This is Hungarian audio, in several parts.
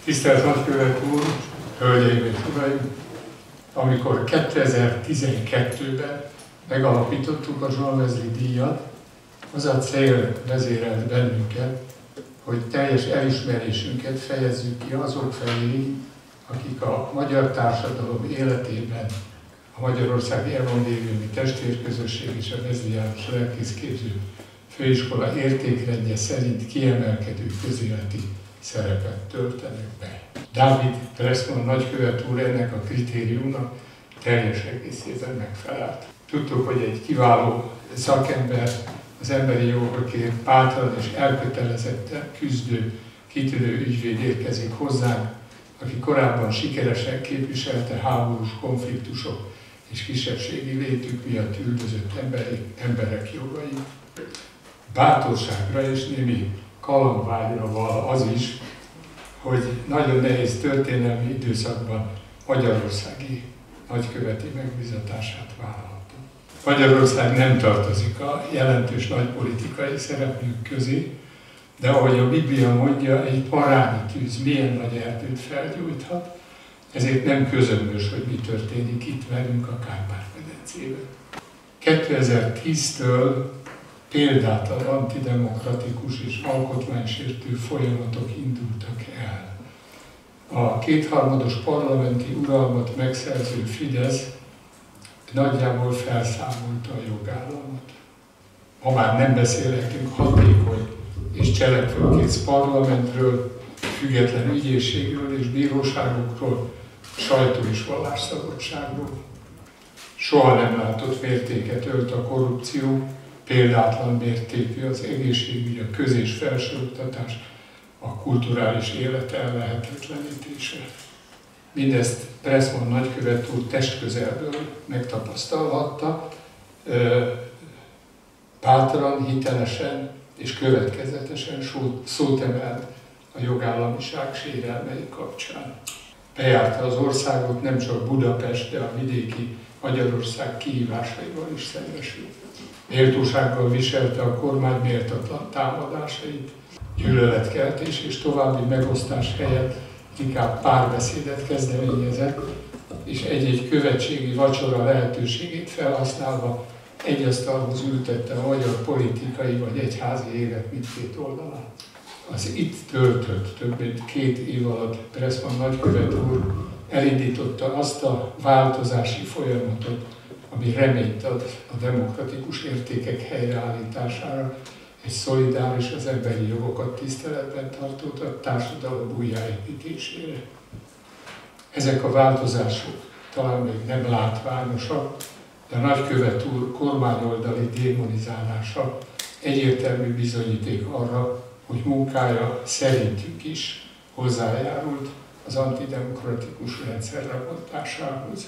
Tisztelt Nagykövet úr, hölgyeim és uraim! Amikor 2012-ben megalapítottuk a John Wesley díjat, az a cél vezérelt bennünket, hogy teljes elismerésünket fejezzük ki azok felé, akik a magyar társadalom életében a Magyarországi Evangéliumi Testvérközösség és a Wesleyanos Lelkészképző Főiskola értékrendje szerint kiemelkedő közéleti szerepet töltenek be. Dávid Pressman nagykövet úr ennek a kritériumnak teljes egészében megfelelt. Tudtuk, hogy egy kiváló szakember, az emberi jogokért bátran és elkötelezetten küzdő, kitűnő ügyvéd érkezik hozzánk, aki korábban sikeresen képviselte háborús konfliktusok és kisebbségi létük miatt üldözött emberek jogait. Bátorságra és némi kalandvágyra val az is, hogy nagyon nehéz történelmi időszakban magyarországi nagyköveti megbízatását vállalta. Magyarország nem tartozik a jelentős nagypolitikai szereplők közé, de ahogy a Biblia mondja, egy parányi tűz milyen nagy erdőt felgyújthat, ezért nem közömbös, hogy mi történik itt velünk a Kárpát-medencében. 2010-től példátlan antidemokratikus és alkotmánysértő folyamatok indultak el. A kétharmados parlamenti uralmat megszerző Fidesz nagyjából felszámolta a jogállamot. Ma már nem beszélhetünk hatékony és cselekvőkész parlamentről, független ügyészségről és bíróságokról, sajtó- és vallásszabadságról. Soha nem látott mértéket ölt a korrupció, példátlan mértékű az egészségügy, a köz- és felsőoktatás, a kulturális élet ellehetetlenítése. Mindezt Pressman nagykövet úr testközelből megtapasztalhatta, bátran, hitelesen és következetesen szót emelt a jogállamiság sérelmei kapcsán. Bejárta az országot, nem csak Budapest, de a vidéki Magyarország kihívásaival is szembesült. Méltósággal viselte a kormány méltatlan támadásait, gyűlöletkeltés és további megosztás helyett inkább párbeszédet kezdeményezett, és egy-egy követségi vacsora lehetőségét felhasználva egy asztalhoz ültette a magyar politikai vagy egyházi élet mindkét oldalán. Az itt töltött több mint 2 év alatt Pressman nagykövet úr elindította azt a változási folyamatot, ami reményt ad a demokratikus értékek helyreállítására, egy szolidáris, az emberi jogokat tiszteletben tartó társadalom újjáépítésére. Ezek a változások talán még nem látványosak, de a nagykövet úr kormányoldali démonizálása egyértelmű bizonyíték arra, hogy munkája szerintük is hozzájárult az antidemokratikus rendszer lebontásához.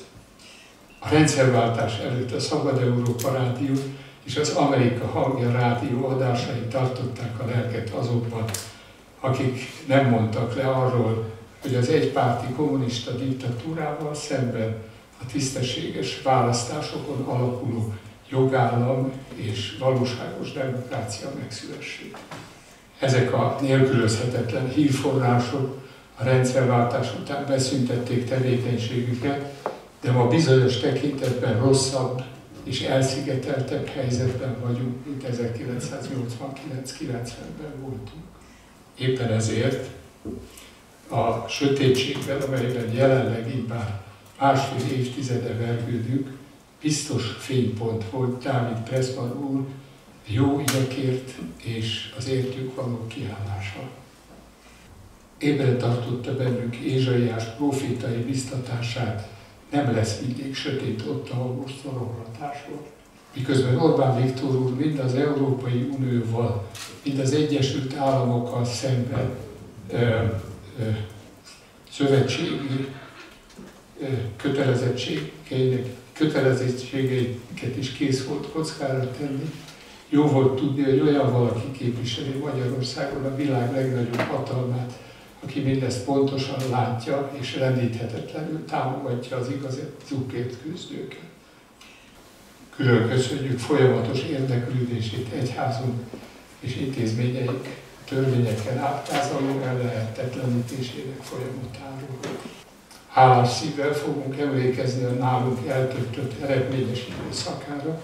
A rendszerváltás előtt a Szabad Európa Rádió és az Amerika Hangja rádió adásai tartották a lelket azokban, akik nem mondtak le arról, hogy az egypárti kommunista diktatúrával szemben a tisztességes választásokon alapuló jogállam és valóságos demokrácia megszülessék. Ezek a nélkülözhetetlen hírforrások a rendszerváltás után beszüntették tevékenységüket, de ma bizonyos tekintetben rosszabb és elszigeteltebb helyzetben vagyunk, mint 1989-90-ben voltunk. Éppen ezért a sötétségben, amelyben jelenleg immár másfél évtizede vergődünk, biztos fénypont volt Dávid Pressman úr jó ügyekért és az értük való kiállása. Ébre tartotta bennünk Ézsaiás profétai biztatását, nem lesz mindig sötét ott, ahol most szoronglatás volt. Miközben Orbán Viktor úr mind az Európai Unióval, mind az Egyesült Államokkal szemben szövetségi kötelezettségeiket is kész volt kockára tenni. Jó volt tudni, hogy olyan valaki képviseli Magyarországon a világ legnagyobb hatalmát, aki mindezt pontosan látja és rendíthetetlenül támogatja az igazukért küzdőket. Külön köszönjük folyamatos érdeklődését egyházunk és intézményeink törvényeken átvázoló ellehetetlenítésének folyamatáról. Hálás szívvel fogunk emlékezni a nálunk eltöltött eredményes időszakára.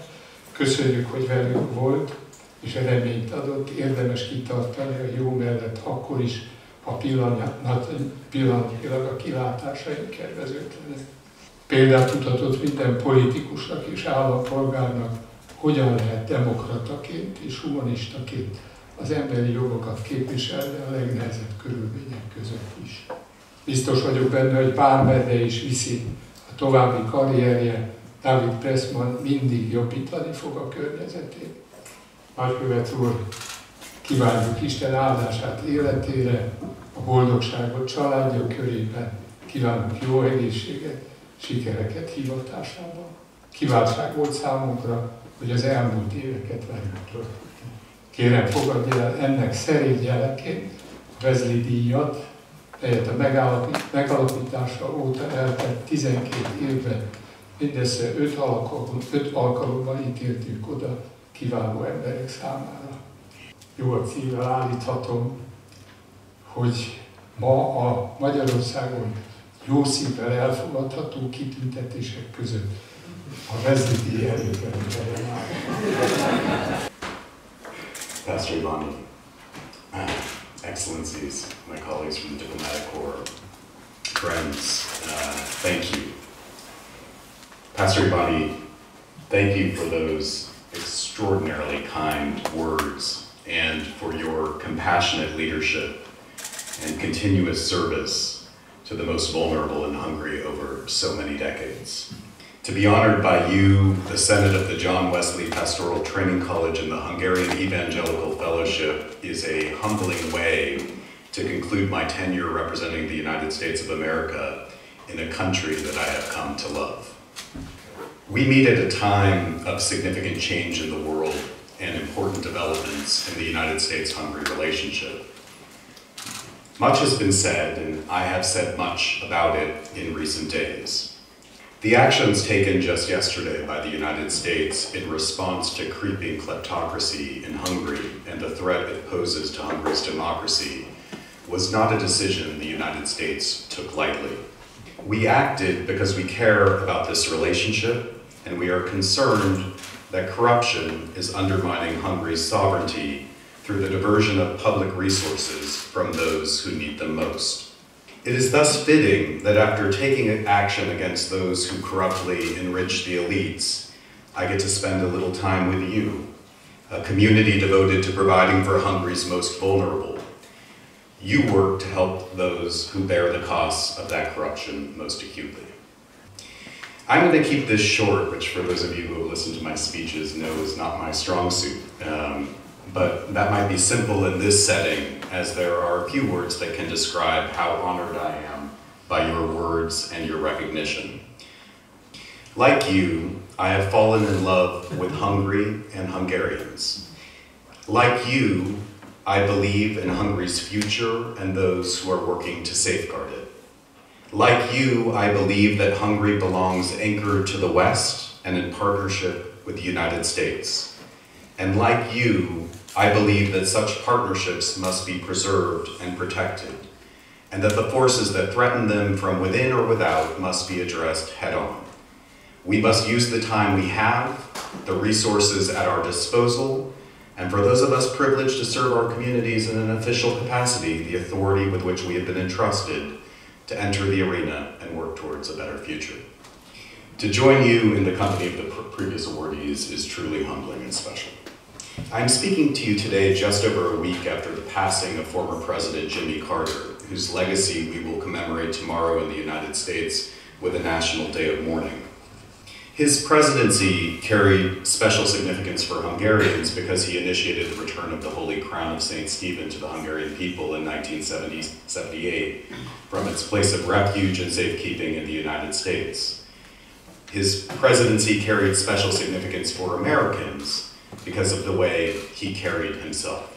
Köszönjük, hogy velünk volt, és reményt adott, érdemes kitartani a jó mellett akkor is, ha pillanatilag a kilátásaink kedvezőtlenek. Példát mutatott minden politikusnak és állampolgárnak, hogyan lehet demokrataként és humanistaként az emberi jogokat képviselni a legnehezebb körülmények között is. Biztos vagyok benne, hogy bármerre is viszi a további karrierje, Pressman mindig jobbítani fog a környezetét. Nagykövet úr, kívánjuk Isten áldását életére, a boldogságot családja körében, kívánunk jó egészséget, sikereket hivatásában. Kiváltság volt számunkra, hogy az elmúlt éveket velünk töltötte. Kérem, fogadja el ennek szerény jeleként a Wesley díjat, melyet a megalapítása óta eltelt 12 évben mindössze 5 alkalommal ítéltük oda kiváló emberek számára. Jó szívvel állíthatom, hogy ma a Magyarországon jó szívvel elfogadható kitüntetések között a Wesley díj előkelően áll. Pastor Bonnie, Excellencies, my colleagues from the Diplomatic Corps, friends, thank you. Pastor Bonnie, thank you for those extraordinarily kind words and for your compassionate leadership and continuous service to the most vulnerable and hungry over so many decades. To be honored by you, the Senate of the John Wesley Pastoral Training College and the Hungarian Evangelical Fellowship is a humbling way to conclude my tenure representing the United States of America in a country that I have come to love. We meet at a time of significant change in the world and important developments in the United States-Hungary relationship. Much has been said, and I have said much about it in recent days. The actions taken just yesterday by the United States in response to creeping kleptocracy in Hungary and the threat it poses to Hungary's democracy was not a decision the United States took lightly. We acted because we care about this relationship, and we are concerned that corruption is undermining Hungary's sovereignty through the diversion of public resources from those who need them most. It is thus fitting that after taking action against those who corruptly enrich the elites, I get to spend a little time with you, a community devoted to providing for Hungary's most vulnerable. You work to help those who bear the costs of that corruption most acutely. I'm going to keep this short, which for those of you who have listened to my speeches know is not my strong suit. But that might be simple in this setting, as there are a few words that can describe how honored I am by your words and your recognition. Like you, I have fallen in love with Hungary and Hungarians. Like you, I believe in Hungary's future and those who are working to safeguard it. Like you, I believe that Hungary belongs anchored to the West and in partnership with the United States. And like you, I believe that such partnerships must be preserved and protected, and that the forces that threaten them from within or without must be addressed head-on. We must use the time we have, the resources at our disposal, and for those of us privileged to serve our communities in an official capacity, the authority with which we have been entrusted to enter the arena and work towards a better future. To join you in the company of the previous awardees is truly humbling and special. I'm speaking to you today just over a week after the passing of former President Jimmy Carter, whose legacy we will commemorate tomorrow in the United States with a National Day of Mourning. His presidency carried special significance for Hungarians because he initiated the return of the Holy Crown of St. Stephen to the Hungarian people in 1978 from its place of refuge and safekeeping in the United States. His presidency carried special significance for Americans because of the way he carried himself,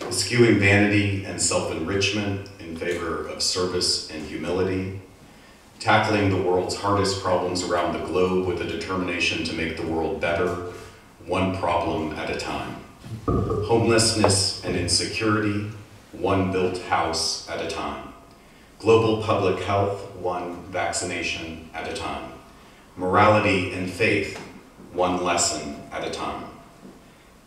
eschewing vanity and self-enrichment in favor of service and humility, tackling the world's hardest problems around the globe with a determination to make the world better, one problem at a time. Homelessness and insecurity, one built house at a time. Global public health, one vaccination at a time. Morality and faith, one lesson at a time.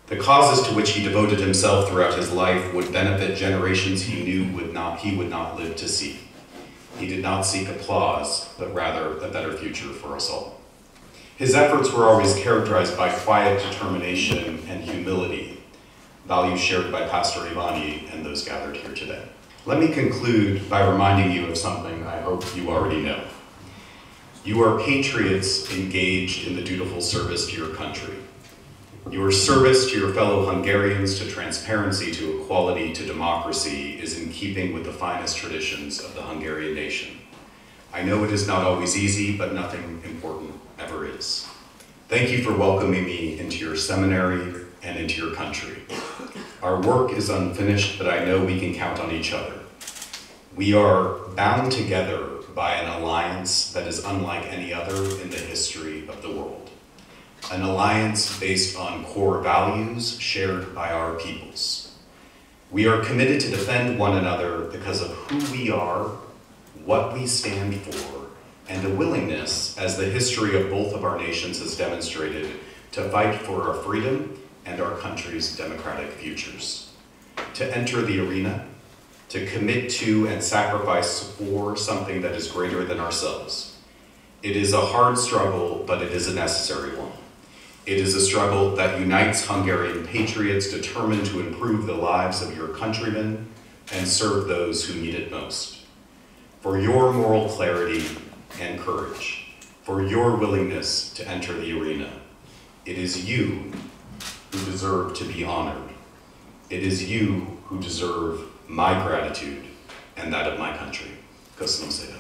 The causes to which he devoted himself throughout his life would benefit generations he knew he would not live to see. He did not seek applause, but rather a better future for us all. His efforts were always characterized by quiet determination and humility, values shared by Pastor Ivani and those gathered here today. Let me conclude by reminding you of something I hope you already know. You are patriots engaged in the dutiful service to your country. Your service to your fellow Hungarians, to transparency, to equality, to democracy is in keeping with the finest traditions of the Hungarian nation. I know it is not always easy, but nothing important ever is. Thank you for welcoming me into your seminary and into your country. Our work is unfinished, but I know we can count on each other. We are bound together by an alliance that is unlike any other in the history of the world. An alliance based on core values shared by our peoples. We are committed to defend one another because of who we are, what we stand for, and a willingness, as the history of both of our nations has demonstrated, to fight for our freedom and our country's democratic futures. To enter the arena, to commit to and sacrifice for something that is greater than ourselves. It is a hard struggle, but it is a necessary one. It is a struggle that unites Hungarian patriots determined to improve the lives of your countrymen and serve those who need it most. For your moral clarity and courage, for your willingness to enter the arena, it is you who deserve to be honored. It is you who deserve my gratitude and that of my country. Köszönöm szépen.